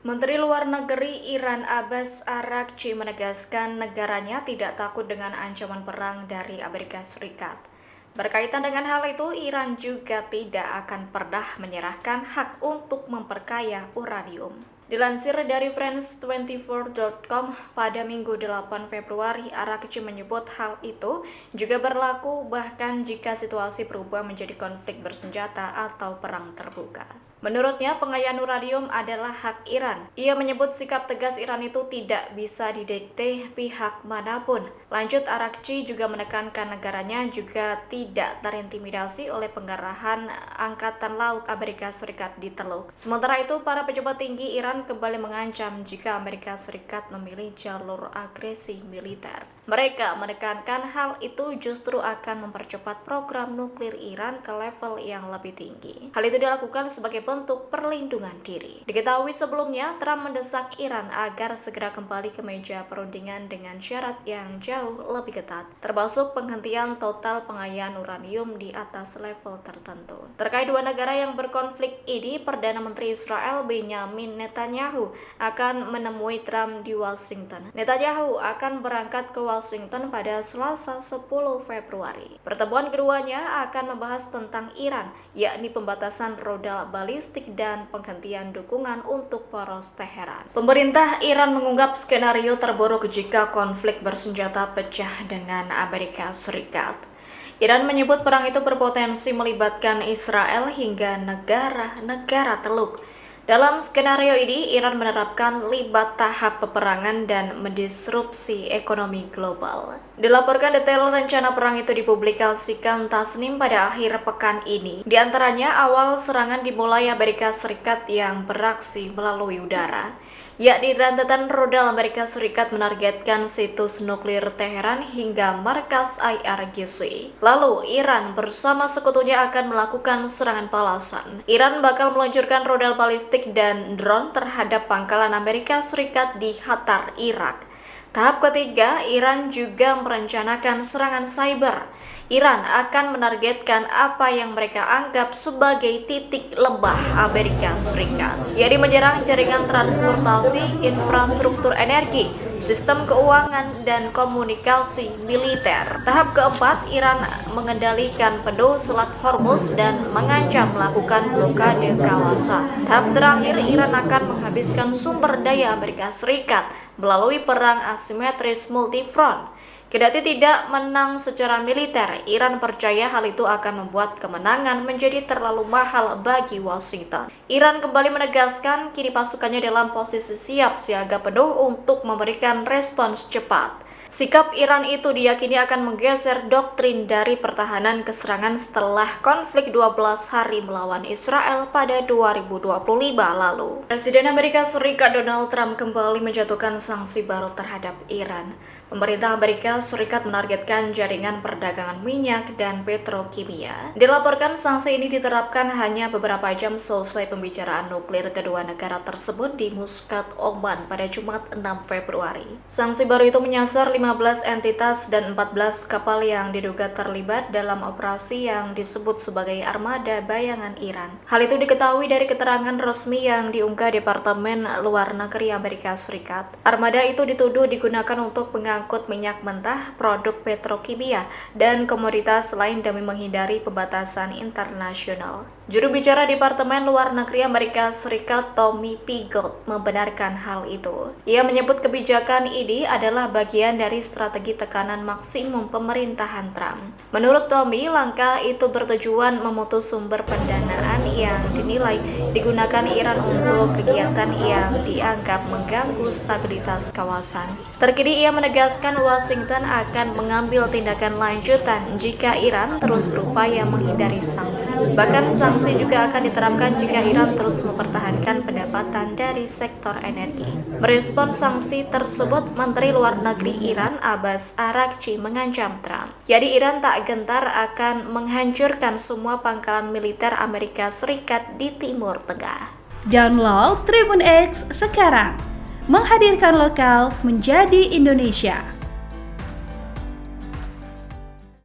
Menteri Luar Negeri Iran Abbas Araghchi menegaskan negaranya tidak takut dengan ancaman perang dari Amerika Serikat. Berkaitan dengan hal itu, Iran juga tidak akan pernah menyerahkan hak untuk memperkaya uranium. Dilansir dari France24.com pada Minggu 8 Februari, Araghchi menyebut hal itu juga berlaku bahkan jika situasi berubah menjadi konflik bersenjata atau perang terbuka. Menurutnya, pengayaan uranium adalah hak Iran. Ia menyebut sikap tegas Iran itu tidak bisa didikte pihak manapun. Lanjut, Araghchi juga menekankan negaranya juga tidak terintimidasi oleh pengerahan Angkatan Laut Amerika Serikat di Teluk. Sementara itu, para pejabat tinggi Iran kembali mengancam jika Amerika Serikat memilih jalur agresi militer. Mereka menekankan hal itu justru akan mempercepat program nuklir Iran ke level yang lebih tinggi. Hal itu dilakukan sebagai bentuk perlindungan diri. Diketahui sebelumnya, Trump mendesak Iran agar segera kembali ke meja perundingan dengan syarat yang jauh lebih ketat, termasuk penghentian total pengayaan uranium di atas level tertentu. Terkait dua negara yang berkonflik ini, Perdana Menteri Israel Benjamin Netanyahu akan menemui Trump di Washington. Netanyahu akan berangkat ke Washington pada Selasa 10 Februari. Pertemuan keduanya akan membahas tentang Iran, yakni pembatasan rudal balistik dan penghentian dukungan untuk poros Teheran. Pemerintah Iran mengunggap skenario terburuk jika konflik bersenjata pecah dengan Amerika Serikat. Iran menyebut perang itu berpotensi melibatkan Israel hingga negara-negara Teluk. Dalam skenario ini, Iran menerapkan 5 tahap peperangan dan mendisrupsi ekonomi global. Dilaporkan detail rencana perang itu dipublikasikan Tasnim pada akhir pekan ini. Di antaranya, awal serangan dimulai Amerika Serikat yang beraksi melalui udara, yakni rentetan rudal Amerika Serikat menargetkan situs nuklir Teheran hingga markas IRGC. Lalu, Iran bersama sekutunya akan melakukan serangan balasan. Iran bakal meluncurkan rudal balistik dan drone terhadap pangkalan Amerika Serikat di Qatar, Irak. Tahap ketiga, Iran juga merencanakan serangan cyber. Iran akan menargetkan apa yang mereka anggap sebagai titik lemah Amerika Serikat, yaitu menyerang jaringan transportasi, infrastruktur energi, sistem keuangan, dan komunikasi militer. Tahap keempat, Iran mengendalikan penuh Selat Hormuz dan mengancam melakukan blokade kawasan. Tahap terakhir, Iran akan menghabiskan sumber daya Amerika Serikat melalui perang asimetris multifront. Kendati tidak menang secara militer, Iran percaya hal itu akan membuat kemenangan menjadi terlalu mahal bagi Washington. Iran kembali menegaskan kini pasukannya dalam posisi siap siaga penuh untuk memberikan respons cepat. Sikap Iran itu diyakini akan menggeser doktrin dari pertahanan ke serangan setelah konflik 12 hari melawan Israel pada 2025 lalu. Presiden Amerika Serikat Donald Trump kembali menjatuhkan sanksi baru terhadap Iran. Pemerintah Amerika Serikat menargetkan jaringan perdagangan minyak dan petrokimia. Dilaporkan sanksi ini diterapkan hanya beberapa jam selesai pembicaraan nuklir kedua negara tersebut di Muscat, Oman pada Jumat 6 Februari. Sanksi baru itu menyasar 15 entitas dan 14 kapal yang diduga terlibat dalam operasi yang disebut sebagai Armada Bayangan Iran. Hal itu diketahui dari keterangan resmi yang diunggah Departemen Luar Negeri Amerika Serikat. Armada itu dituduh digunakan untuk mengangkut minyak mentah, produk petrokimia, dan komoditas lain demi menghindari pembatasan internasional. Juru bicara Departemen Luar Negeri Amerika Serikat Tommy Pigot membenarkan hal itu. Ia menyebut kebijakan ini adalah bagian dari strategi tekanan maksimum pemerintahan Trump. Menurut Tommy, langkah itu bertujuan memutus sumber pendanaan yang dinilai digunakan Iran untuk kegiatan yang dianggap mengganggu stabilitas kawasan. Terkini ia menegaskan Washington akan mengambil tindakan lanjutan jika Iran terus berupaya menghindari sanksi. Bahkan sanksi juga akan diterapkan jika Iran terus mempertahankan pendapatan dari sektor energi. Merespons sanksi tersebut, Menteri Luar Negeri Iran Abbas Araghchi mengancam Trump. Jadi Iran tak gentar akan menghancurkan semua pangkalan militer Amerika Serikat di Timur Tengah. Download Tribun X sekarang, menghadirkan lokal menjadi Indonesia.